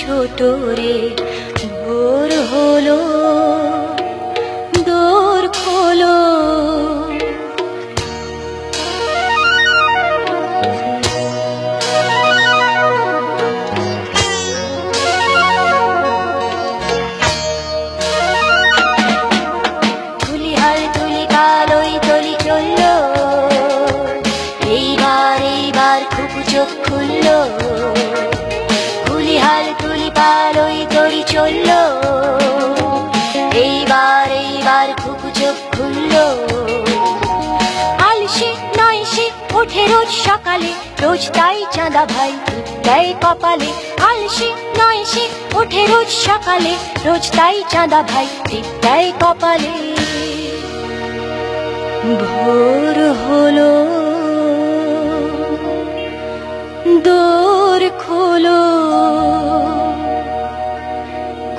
ছোটরে ভোর হলো দোর খোলো তুলিহাল তুলি কালই তলি চললো এইবার খুব চোখ খুললো তুলিহাল তুলি পালই তরি চললো এইবার খুব চোখ খুললো আলসে নয় সে ওঠে রোজ সকালে রোজ তাই চাঁদা ভাই দেয় কপালে আলসে নয় সে ওঠে রোজ সকালে রোজ তাই চাঁদা ভাই দেয় কপালে ভোর হলো দোর খোলো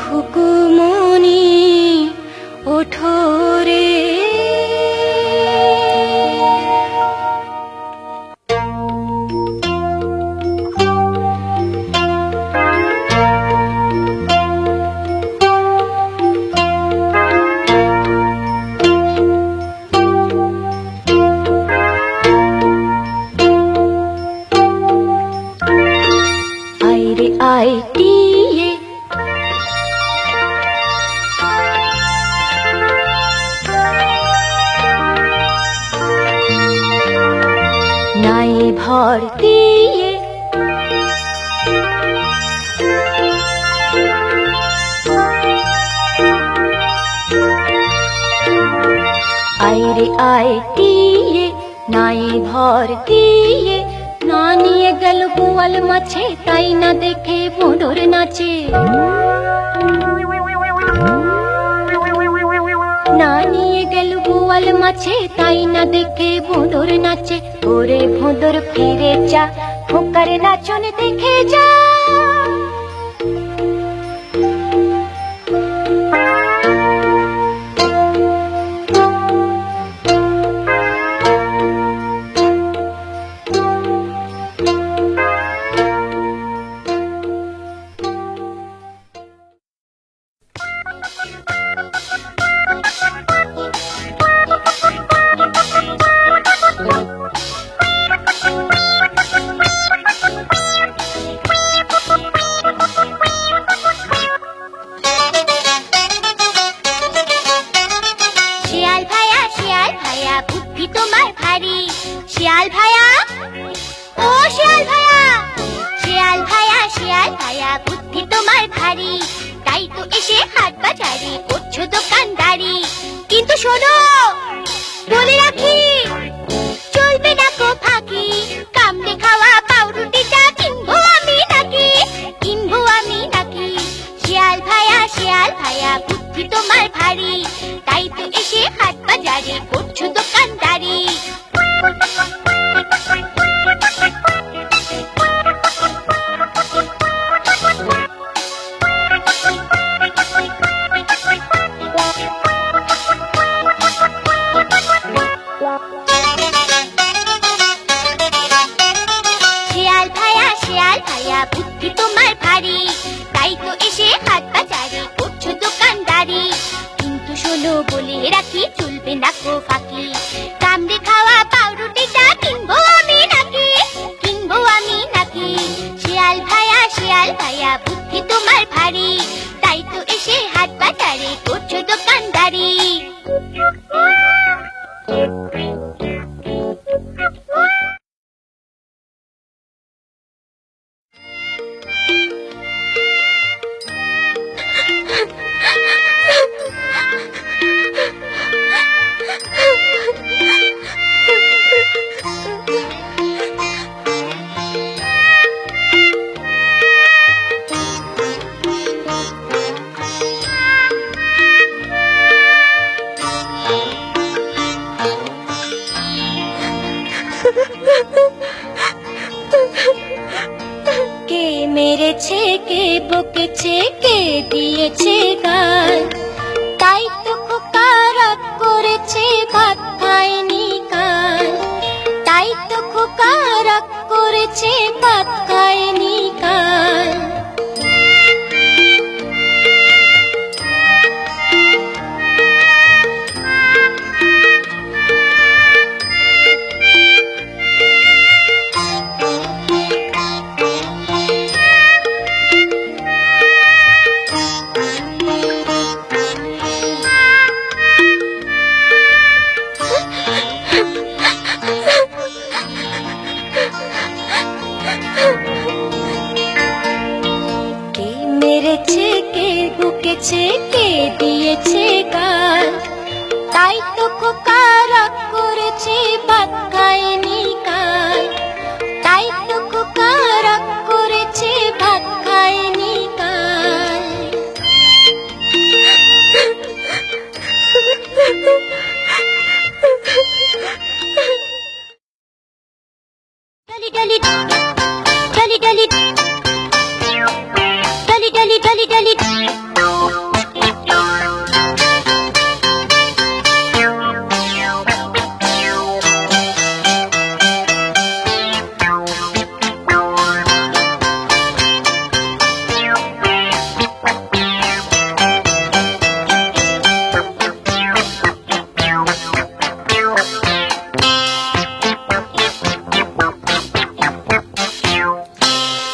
খুকুমনি ওঠো রে আয় টিয়ে নাই ভর দিয়ে আইরে আয় টিয়ে নাই ভর দিয়ে না নিয়ে গেল বোয়াল মাছে তাই না দেখে ভোঁদর নাচে না নিয়ে গেল বোয়াল মাছে তাই না দেখে ভোঁদর নাচে ওরে ভোঁদর ফিরে যা খোকার নাচন দেখে যা কে মেরেছে, কে বকেছে, কে দিয়েছে গাল, তাই তো খোকা রাগ করেছে, ভাত খায়নি কাল। তাই তো খোকা রাগ করেছে, ভাত খায়নি কাল। কে মেরেছে, কে বকেছে, কে দিয়েছে গাল, তাই তো খোকা রাগ করেছে, ভাত খায়নি কাল। তাই তো খোকা রাগ করেছে, ভাত খায়নি কাল। ডলি ডলি ডলি ডলি ডলি ডলি ডলি ডলি।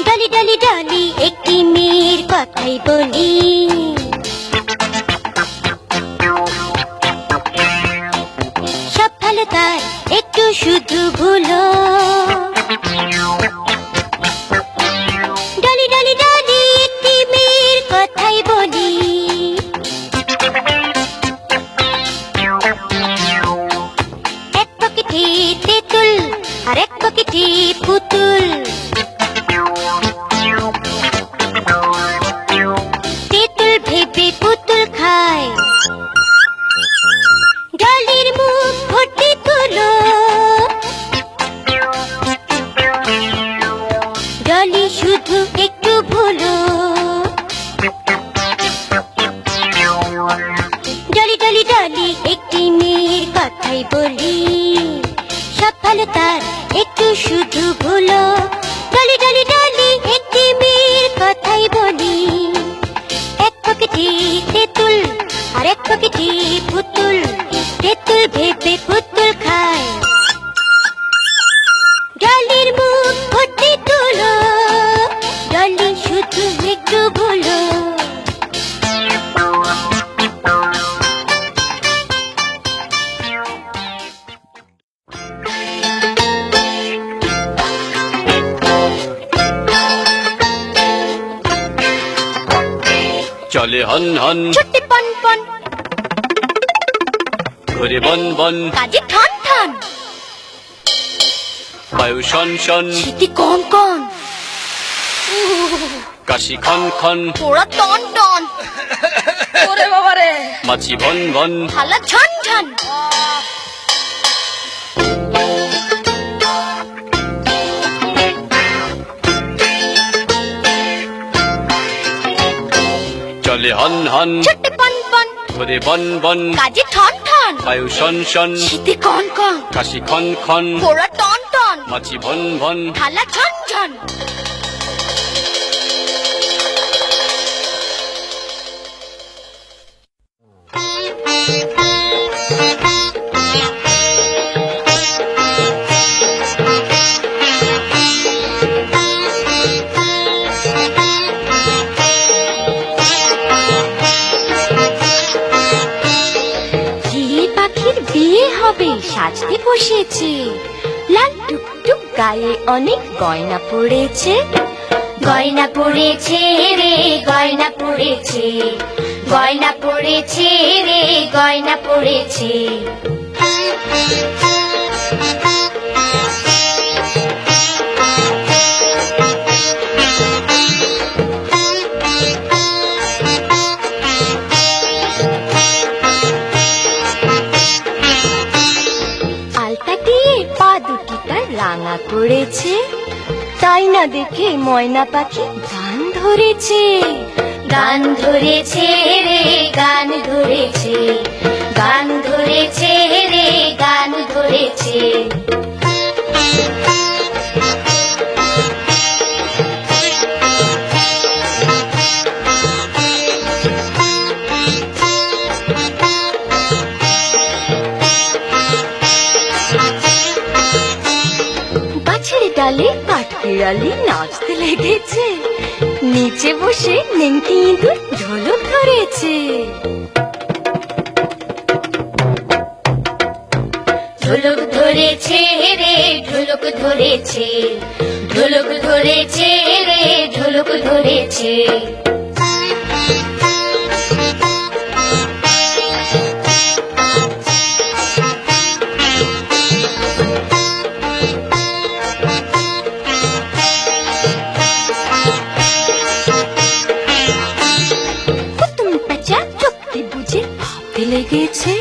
ডলি ডলি ডলি একটি মেয়ের কথাই বলি, সব ভালো তার একটু শুধু ভুলো। ডলি ডলি ডলি একটি মেয়ের কথাই বলি, এক পকেটে তেঁতুল আর এক পকেটে পুতুল। তেঁতুল ভেবে পুতুল খায়, ডলির মুখ ভর্তি তুলো। ডলি শুধু একটু ভুলো। ডলি ডলি ডলি একটি মেয়ের কথাই বলি, সব ভালো তার একটু শুধু ভুলো। ডলি ডলি ডলি একটি মেয়ের কথাই বলি, এক পকেটে তেঁতুল আর এক পকেটে পুতুল। তেঁতুল ভেবে পুতুল খায়, ডলির মুখ ভর্তি তুলো। ডলি শুধু একটু ভুলো। চলে হন হন, ছুটি পন পন, ঘুরে বন বন, কাজে ঠন ঠন, বায়ু শন শন, শীতে কন কন, কাশি খন খন, পোড়া টন টন। ওরে বাবা রে, মাছি ভন ভন, থালা ঝন ঝন। চলে হন হন, ছুটি পন পন, ঘুরে বন বন, কাজে ঠন ঠন, বায়ু শন শন, শীতে কন কন, কাশি খন খন, পোড়া টন টন, মাছি ভন ভন। থালা ঝন ঝন। বিয়ে হবে সাজতে বসেছে, লাল টুকটুক গায়ে অনেক গয়না পড়েছে। গয়না পড়েছে রে গয়না পড়েছে, গয়না পড়েছে রে গয়না পড়েছে। আলতা দিয়ে পা দুটি তার রাঙা করেছে, তাই না দেখে ময়না পাখি গান ধরেছে। গান ধরেছে রে গান ধরেছে, গান ধরেছে রে গান ধরেছে। গাছের ডালে কাঠবিড়ালি নাচতে লেগেছে, নিচে বসে নেংটি ইঁদুর ঢোলক ধরেছে। ঢোলক ধরেছে রে ঢোলক ধরেছে, ঢোলক ধরেছে রে ঢোলক ধরেছে। লেগেছে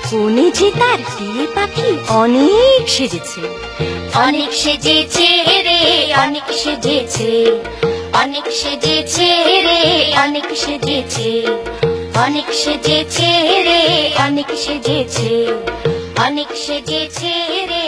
কোনে যে তার টিয়ে পাখি অনেক সেজেছে, অনেক সেজেছে রে অনেক সেজেছে, অনেক সেজেছে রে অনেক সেজেছে, অনেক সেজেছে রে অনেক সেজেছে, অনেক সেজেছে রে।